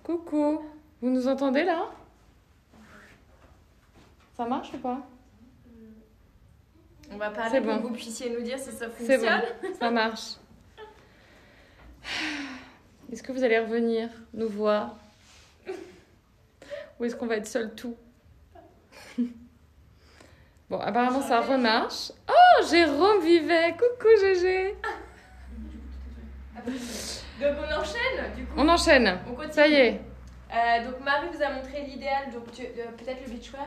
Coucou. Vous nous entendez là? Ça marche ou pas? On va parler C'est pour bon. que vous puissiez nous dire si ça C'est fonctionne. bon, ça marche. Est-ce que vous allez revenir nous voir? Ou est-ce qu'on va être seul tout? Bon, apparemment ça remarche. Oh, Jérôme Vivet. Coucou GG. Donc on enchaîne du coup. On enchaîne. On continue. Ça y est. Donc Marie vous a montré l'idéal, donc peut-être le beachwear.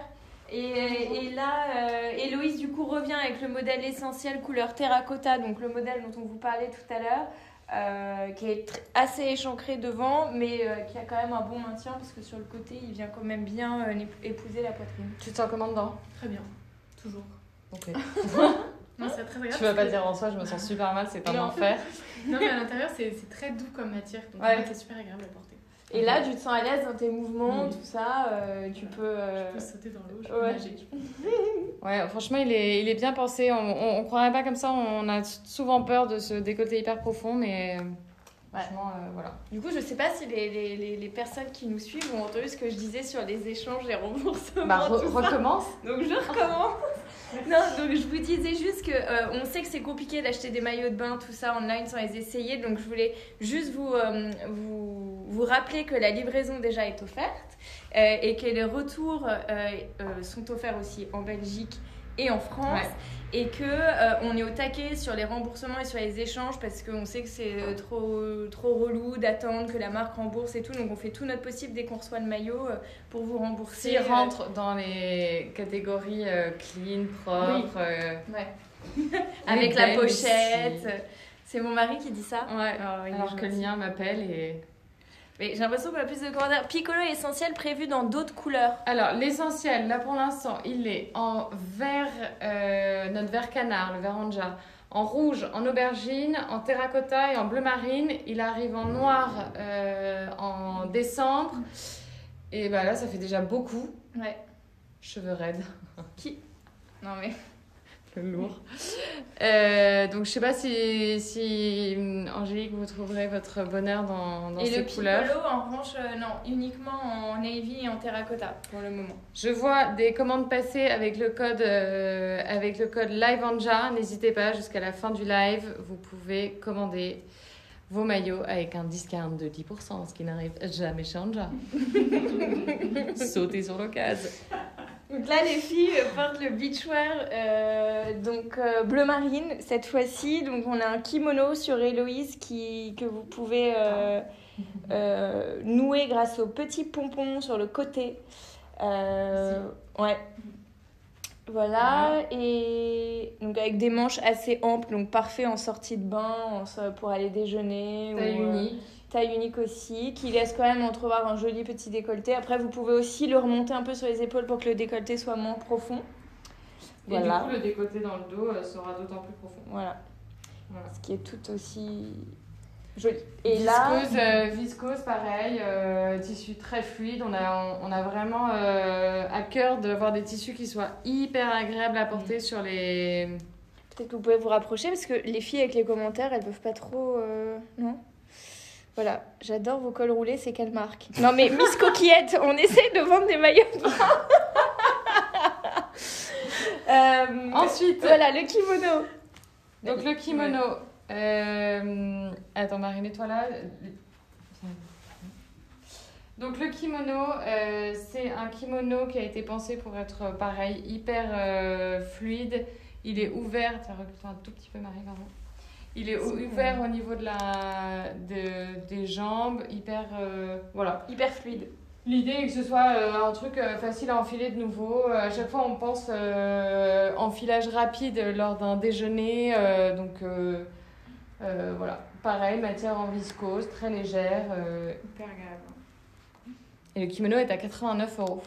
Et là, Héloïse du coup revient avec le modèle essentiel couleur terracotta, donc le modèle dont on vous parlait tout à l'heure, qui est assez échancré devant, mais qui a quand même un bon maintien parce que sur le côté, il vient quand même bien épouser la poitrine. Tu te sens comment dedans? Très bien, toujours. Ok. Non, c'est très agréable. Tu vas pas dire en soi, je me sens super mal, c'est un Non. enfer. Non, mais à l'intérieur, c'est très doux comme matière, donc Ouais. c'est super agréable à porter. Et là, tu te sens à l'aise dans tes mouvements, Oui. tout ça, tu peux... Je peux sauter dans l'eau, je peux ouais. nager. Ouais, franchement, il est bien pensé. On croirait pas comme ça. On a souvent peur de ce décolleté hyper profond, mais franchement, voilà. Du coup, je sais pas si les personnes qui nous suivent ont entendu ce que je disais sur les échanges, les remboursements, Bah, tout ça. recommence. Donc je recommence. Non, donc je vous disais juste que on sait que c'est compliqué d'acheter des maillots de bain, tout ça online sans les essayer. Donc je voulais juste vous rappeler que la livraison déjà est offerte et que les retours sont offerts aussi en Belgique et en France. Ouais. Et que on est au taquet sur les remboursements et sur les échanges parce qu'on sait que c'est trop relou d'attendre que la marque rembourse et tout. Donc on fait tout notre possible dès qu'on reçoit le maillot pour vous rembourser. S'il rentre dans les catégories clean, propre. Ouais. Avec la belle pochette. aussi. C'est mon mari qui dit ça. Ouais. Oh, il est Alors que le gentil. mien m'appelle et. Mais j'ai l'impression qu'on a plus de commentaires. Piccolo essentiel prévu dans d'autres couleurs. Alors, l'essentiel, là pour l'instant, il est en vert, notre vert canard, le vert anja, en rouge, en aubergine, en terracotta et en bleu marine. Il arrive en noir en décembre. Et bah là, ça fait déjà beaucoup. Ouais. Cheveux raides, Non mais. le lourd. Donc, je sais pas si Angélique, vous trouverez votre bonheur dans Et ces le couleurs. piccolo, en revanche, non, uniquement en navy et en terracotta pour le moment. Je vois des commandes passer avec le code LiveAnja. N'hésitez pas, jusqu'à la fin du live, vous pouvez commander vos maillots avec un discount de 10%, ce qui n'arrive jamais chez Anja. Sautez sur l'occasion. Donc là, les filles portent le beachwear bleu marine cette fois-ci. Donc on a un kimono sur Héloïse que vous pouvez nouer grâce aux petits pompons sur le côté. Ouais. Voilà. Et donc avec des manches assez amples, donc parfait en sortie de bain, pour aller déjeuner. Taille unique. Taille unique aussi, qui laisse quand même entrevoir un joli petit décolleté. Après, vous pouvez aussi le remonter un peu sur les épaules pour que le décolleté soit moins profond. Et Voilà. du coup, le décolleté dans le dos sera d'autant plus profond. Voilà. Voilà. Ce qui est tout aussi joli. Et Viscose, pareil, tissu très fluide. On a vraiment à cœur d'avoir des tissus qui soient hyper agréables à porter sur les... peut-être que vous pouvez vous rapprocher parce que les filles avec les commentaires, elles peuvent pas trop... Non. Voilà, j'adore vos cols roulés, c'est quelle marque? Non mais Miss Coquillette, on essaie de vendre des maillots de bain. Ensuite, Voilà, le kimono. donc le kimono. Attends, Marie, mets-toi là. Donc le kimono, c'est un kimono qui a été pensé pour être pareil, hyper fluide. Il est ouvert. Tiens, recule-toi un tout petit peu, Marie, pardon. Il est ouvert au niveau des jambes, hyper... voilà. Hyper fluide. L'idée est que ce soit un truc facile à enfiler de nouveau. À chaque fois, on pense enfilage rapide lors d'un déjeuner. Voilà. Pareil, matière en viscose, très légère. Hyper agréable. Et le kimono est à 89 €.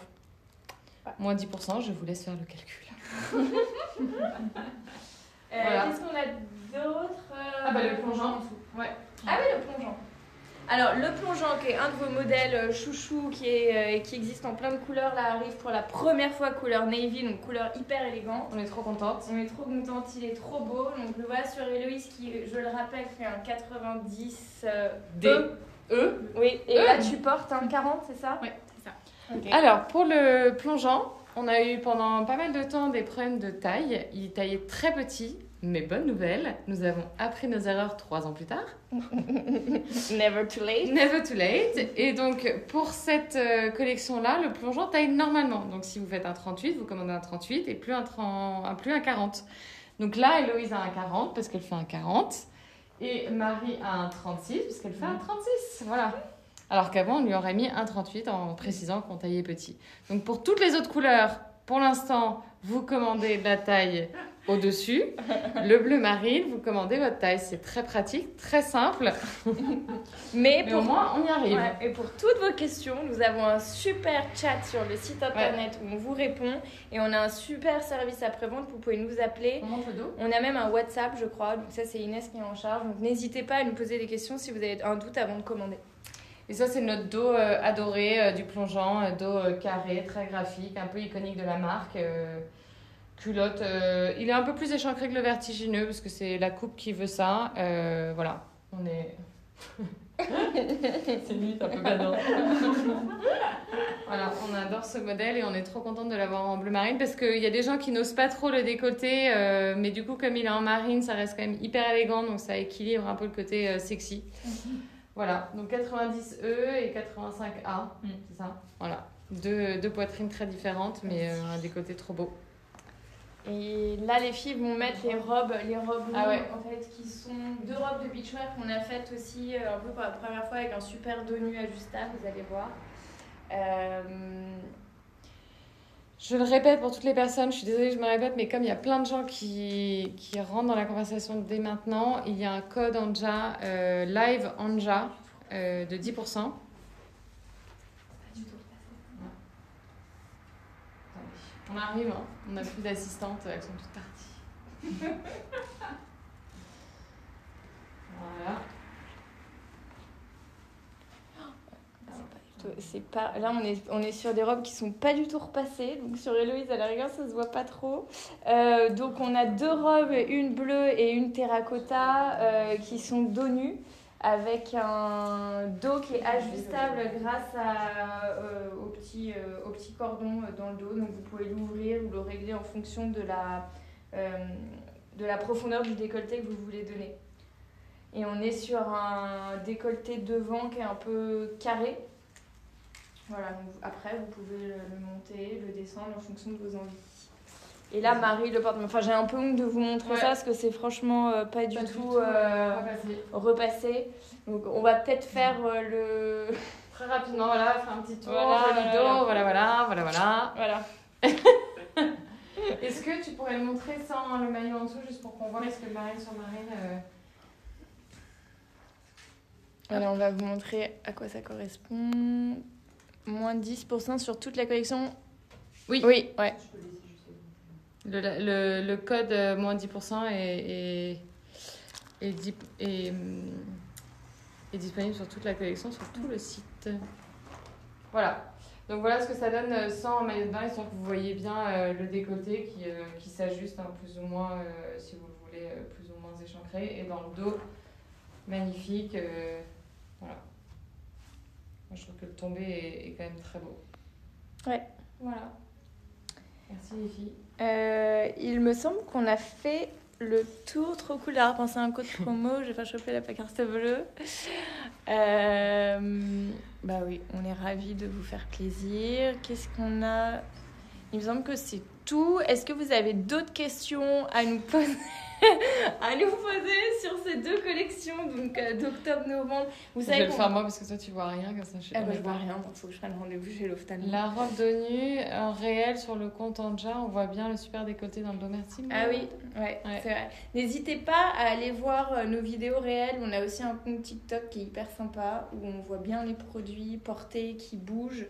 Moins 10%, je vous laisse faire le calcul. Voilà. Qu'est-ce qu'on a d'autre Ah bah le plongeant. Ouais. Ah oui, le plongeant. Alors, le plongeant, qui est un de vos modèles chouchou, qui existe en plein de couleurs, là, arrive pour la première fois couleur navy, donc couleur hyper élégante. On est trop contente. On est trop contente, il est trop beau. Donc, le voilà sur Héloïse qui, je le rappelle, fait un 90 D. Oui, et là tu portes un 40, c'est ça? Ouais, c'est ça. Ok. Alors, pour le plongeant, on a eu pendant pas mal de temps des problèmes de taille. Il taillait très petit, mais bonne nouvelle, nous avons appris nos erreurs 3 ans plus tard. Never too late. Never too late. Et donc, pour cette collection-là, le plongeant taille normalement. Donc, si vous faites un 38, vous commandez un 38 et plus un 40. Donc là, Héloïse a un 40 parce qu'elle fait un 40. Et Marie a un 36 parce qu'elle fait un 36. Voilà. Alors qu'avant, on lui aurait mis un 38 en précisant qu'on taillait petit. Donc, pour toutes les autres couleurs, pour l'instant, vous commandez la taille au-dessus. Le bleu marine, vous commandez votre taille. C'est très pratique, très simple. Mais Mais au moins, on y arrive. Ouais, et pour toutes vos questions, nous avons un super chat sur le site internet où on vous répond. Et on a un super service après-vente. Vous pouvez nous appeler. On monte le dos. On a même un WhatsApp, je crois. Donc ça, c'est Inès qui est en charge. Donc n'hésitez pas à nous poser des questions si vous avez un doute avant de commander. Et ça, c'est notre dos adoré du plongeant, dos carré, très graphique, un peu iconique de la marque. Culotte, il est un peu plus échancré que le vertigineux parce que c'est la coupe qui veut ça. Voilà, on est. C'est limite un peu badant. Voilà, on adore ce modèle et on est trop contente de l'avoir en bleu marine parce qu'il y a des gens qui n'osent pas trop le décoter, mais du coup, comme il est en marine, ça reste quand même hyper élégant, donc ça équilibre un peu le côté sexy. Voilà, donc 90E et 85A, c'est ça. Voilà, deux poitrines très différentes, mais un décolleté trop beau. Et là, les filles vont mettre les robes Ah ouais. en fait, qui sont 2 robes de beachwear qu'on a faites aussi un peu pour la première fois avec un super dos nu ajustable, vous allez voir. Je le répète pour toutes les personnes, je suis désolée, je me répète, mais comme il y a plein de gens qui rentrent dans la conversation dès maintenant, il y a un code Anja, live Anja de 10%. On arrive, hein. On n'a plus d'assistantes, elles sont toutes parties. Voilà. C'est pas... Là, on est sur des robes qui sont pas du tout repassées. Donc, sur Héloïse, à la rigueur, ça se voit pas trop. Donc, on a 2 robes, une bleue et une terracotta, qui sont dos nus, avec un dos qui est ajustable grâce au petit cordon dans le dos. Donc, vous pouvez l'ouvrir ou le régler en fonction de la profondeur du décolleté que vous voulez donner. Et on est sur un décolleté devant qui est un peu carré. Voilà, donc après vous pouvez le monter, le descendre en fonction de vos envies. Et là, Marie le porte. Enfin, j'ai un peu honte de vous montrer ça parce que c'est franchement pas du tout repassé. Donc, on va peut-être faire le. Très rapidement, voilà, faire un petit tour, Voilà, joli dos, voilà. Voilà. Est-ce que tu pourrais le montrer sans le maillot en dessous, juste pour qu'on voit, parce que marine sur marine. Alors, on va vous montrer à quoi ça correspond. Moins 10% sur toute la collection. Oui. Oui, ouais. Le code moins 10% est disponible sur toute la collection, sur tout le site. Voilà. Donc voilà ce que ça donne sans maillot de bain. Et sans que vous voyez bien le décolleté qui s'ajuste plus ou moins, si vous le voulez, plus ou moins échancré. Et dans le dos, magnifique. Voilà. Moi, je trouve que le tombé est quand même très beau. Ouais, voilà. Merci les filles. Il me semble qu'on a fait le tour, trop cool d'avoir pensé à un code promo. J'ai fait choper la carte bleue. Bah oui, on est ravis de vous faire plaisir. Qu'est-ce qu'on a? Il me semble que c'est tout. Est-ce que vous avez d'autres questions à nous poser sur ces 2 collections, donc d'octobre-novembre? Vous savez je vais le faire moi parce que toi tu vois rien comme ça. Je vois rien, donc il faut que je prenne rendez-vous chez l'ophtalmo. La robe de nu en réel sur le compte Anja, on voit bien le super décolleté dans le dos. Merci. Ah oui, ouais. C'est vrai. N'hésitez pas à aller voir nos vidéos réelles. On a aussi un compte TikTok qui est hyper sympa où on voit bien les produits portés qui bougent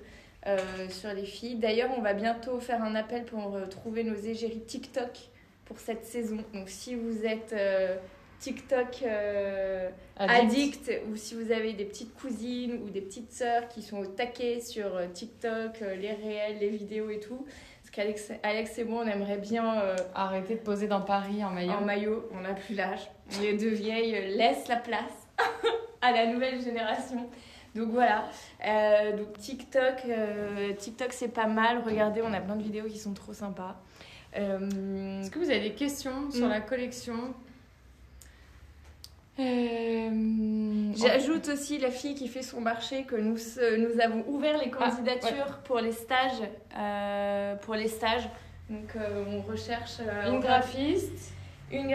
sur les filles. D'ailleurs, on va bientôt faire un appel pour trouver nos égéries TikTok pour cette saison. Donc si vous êtes TikTok addict ou si vous avez des petites cousines ou des petites sœurs qui sont au taquet sur TikTok, les réels, les vidéos et tout, parce qu'Alex et moi on aimerait bien arrêter de poser dans Paris en maillot. En maillot, on n'a plus l'âge. On est 2 vieilles, laisse la place à la nouvelle génération. Donc voilà. Donc TikTok, c'est pas mal. Regardez, on a plein de vidéos qui sont trop sympas. Est-ce que vous avez des questions sur la collection? J'ajoute aussi la fille qui fait son marché que nous avons ouvert les candidatures pour les stages. Donc on recherche une graphiste, une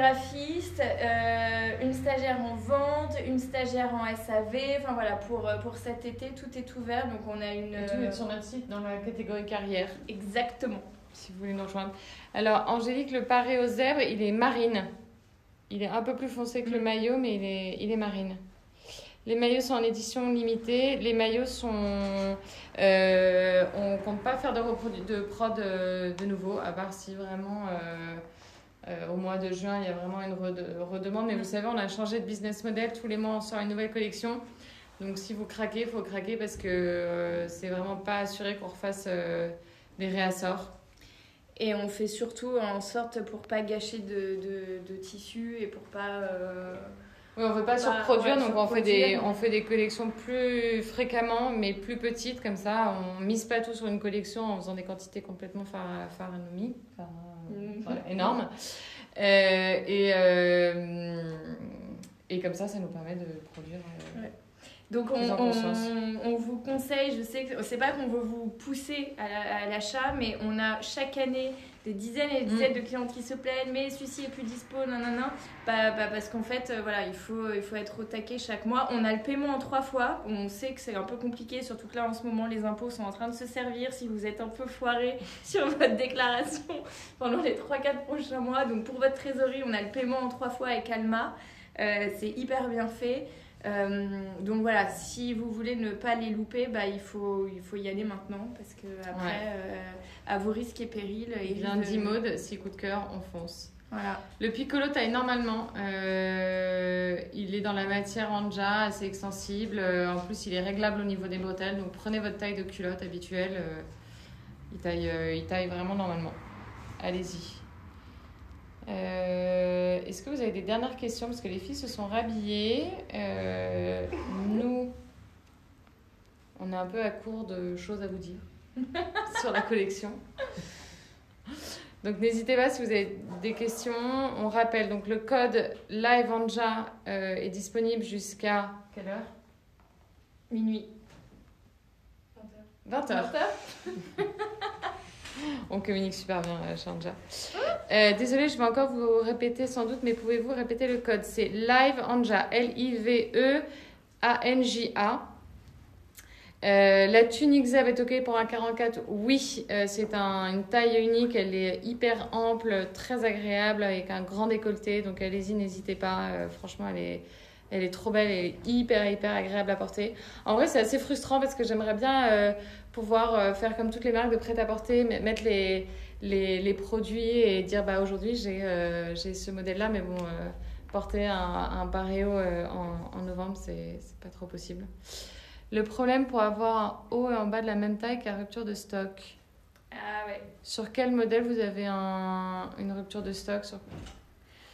stagiaire en vente, une stagiaire en SAV. Enfin voilà, pour cet été, tout est ouvert. Donc on a tout est sur notre site dans la catégorie carrière. Exactement. Si vous voulez nous rejoindre. Alors Angélique, le paré aux zèbres, il est marine. Il est un peu plus foncé que le maillot, mais il est marine. Les maillots sont en édition limitée. Les maillots sont... on compte pas faire de prod de nouveau, à part si vraiment au mois de juin, il y a vraiment une redemande. Mais vous savez, on a changé de business model. Tous les mois, on sort une nouvelle collection. Donc si vous craquez, il faut craquer parce que c'est vraiment pas assuré qu'on refasse des réassorts. Et on fait surtout en sorte pour pas gâcher de tissu et pour pas... Oui, on veut pas surproduire, donc on fait des collections plus fréquemment, mais plus petites, comme ça, on mise pas tout sur une collection en faisant des quantités complètement faramineuses, énormes. Et comme ça nous permet de produire... Donc on vous conseille, je sais que c'est pas qu'on veut vous pousser à l'achat, mais on a chaque année des dizaines et des dizaines de clientes qui se plaignent, mais celui-ci est plus dispo, parce qu'en fait voilà, il faut être au taquet chaque mois. On a le paiement en 3 fois, on sait que c'est un peu compliqué, surtout que là en ce moment les impôts sont en train de se servir si vous êtes un peu foiré sur votre déclaration pendant les 3-4 prochains mois. Donc pour votre trésorerie, on a le paiement en 3 fois avec Alma, c'est hyper bien fait. Donc voilà, si vous voulez ne pas les louper, il faut y aller maintenant parce que après, à vos risques et périls. Et bien dit Maud, si coup de cœur, on fonce. Voilà. Le piccolo taille normalement, il est dans la matière Anja, assez extensible. En plus, il est réglable au niveau des bretelles, donc prenez votre taille de culotte habituelle. Il taille vraiment normalement. Allez-y. Est-ce que vous avez des dernières questions? Parce que les filles se sont rhabillées. Nous, on est un peu à court de choses à vous dire sur la collection. Donc n'hésitez pas si vous avez des questions. On rappelle, donc le code LIVEANJA est disponible jusqu'à quelle heure? Minuit. 20h. On communique super bien chez Anja. Désolée, je vais encore vous répéter sans doute, mais pouvez-vous répéter le code? C'est LIVEANJA, LIVEANJA. La tunique Zeb est OK pour un 44? Oui, c'est une taille unique, elle est hyper ample, très agréable, avec un grand décolleté, donc allez-y, n'hésitez pas. Franchement, elle est trop belle, elle est hyper agréable à porter. En vrai, c'est assez frustrant parce que j'aimerais bien pouvoir faire comme toutes les marques de prêt-à-porter, mettre les produits et dire aujourd'hui j'ai ce modèle-là, mais bon, porter un paréo en novembre, c'est pas trop possible. Le problème pour avoir un haut et en bas de la même taille qu'à rupture de stock. Ah ouais. Sur quel modèle vous avez une rupture de stock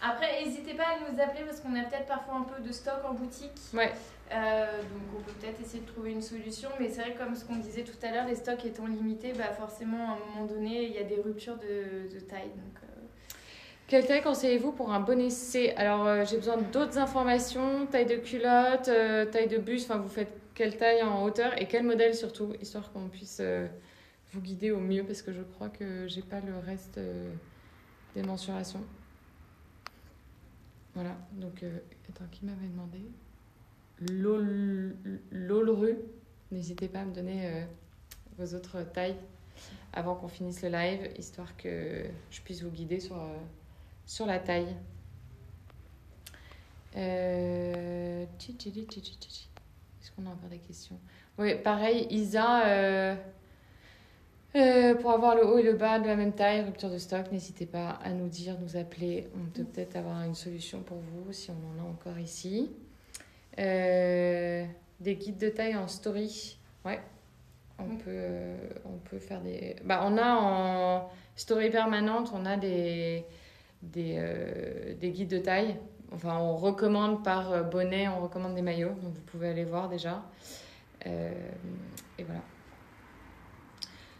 Après, n'hésitez pas à nous appeler parce qu'on a peut-être parfois un peu de stock en boutique. Ouais. Donc on peut peut-être essayer de trouver une solution. Mais c'est vrai, comme ce qu'on disait tout à l'heure, les stocks étant limités, forcément à un moment donné, il y a des ruptures de taille. Donc, Quelle taille conseillez-vous pour un bonnet C? Alors j'ai besoin d'autres informations, taille de culotte, taille de buste, vous faites quelle taille en hauteur et quel modèle surtout, histoire qu'on puisse vous guider au mieux parce que je crois que j'ai pas le reste des mensurations. Voilà, donc attends, qui m'avait demandé? Lolru, n'hésitez pas à me donner vos autres tailles avant qu'on finisse le live, histoire que je puisse vous guider sur la taille. Est-ce qu'on a encore des questions? Oui, pareil, Isa, pour avoir le haut et le bas de la même taille, rupture de stock, n'hésitez pas à nous dire, nous appeler. On peut peut-être avoir une solution pour vous si on en a encore ici. Des guides de taille en story. Ouais, on peut faire des... on a en story permanente, on a des guides de taille. Enfin, on recommande par bonnet, on recommande des maillots, donc vous pouvez aller voir déjà. Et voilà.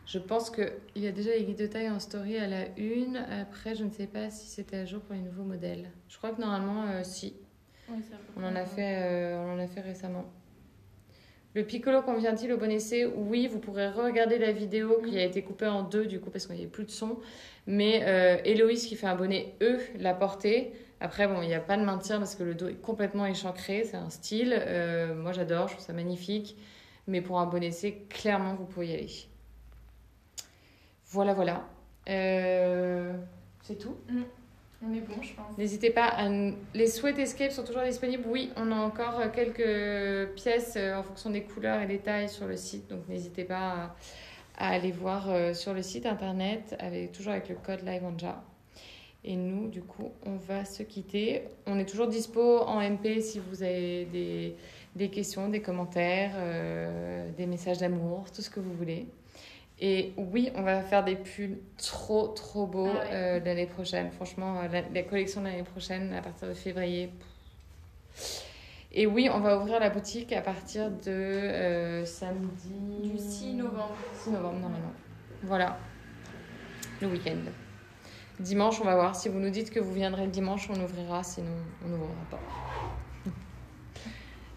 Je pense qu'il y a déjà les guides de taille en story à la une. Après, je ne sais pas si c'était à jour pour les nouveaux modèles. Je crois que normalement, si. Oui, c'est à peu On près. en a fait récemment. Le piccolo convient-il au bon essai? Oui, vous pourrez regarder la vidéo qui a été coupée en deux du coup parce qu'il n'y avait plus de son. Mais Héloïse qui fait un bonnet E l'a porté. Après, bon, il n'y a pas de maintien parce que le dos est complètement échancré. C'est un style. Moi, j'adore. Je trouve ça magnifique. Mais pour un bon essai, clairement, vous pouvez y aller. Voilà, voilà. C'est tout. On est bon, je pense. N'hésitez pas à... Les Sweat Escape sont toujours disponibles. Oui, on a encore quelques pièces en fonction des couleurs et des tailles sur le site. Donc, n'hésitez pas à aller voir sur le site internet, toujours avec le code LiveAnja. Et nous, du coup, on va se quitter. On est toujours dispo en MP si vous avez des questions, des commentaires, des messages d'amour, tout ce que vous voulez. Et oui, on va faire des pulls trop, trop beaux l'année prochaine. Franchement, la collection de l'année prochaine, à partir de février. Et oui, on va ouvrir la boutique à partir de samedi... Du 6 novembre. 6 novembre, normalement. Voilà, le week-end. Dimanche, on va voir. Si vous nous dites que vous viendrez le dimanche, on ouvrira. Sinon, on n'ouvrira pas.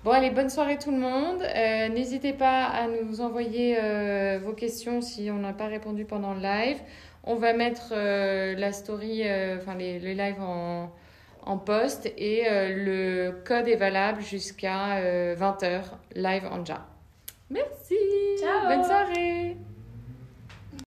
Bon, allez, bonne soirée tout le monde. N'hésitez pas à nous envoyer vos questions si on n'a pas répondu pendant le live. On va mettre la story, les lives en post et le code est valable jusqu'à 20h, LiveAnja. Merci. Ciao. Bonne soirée.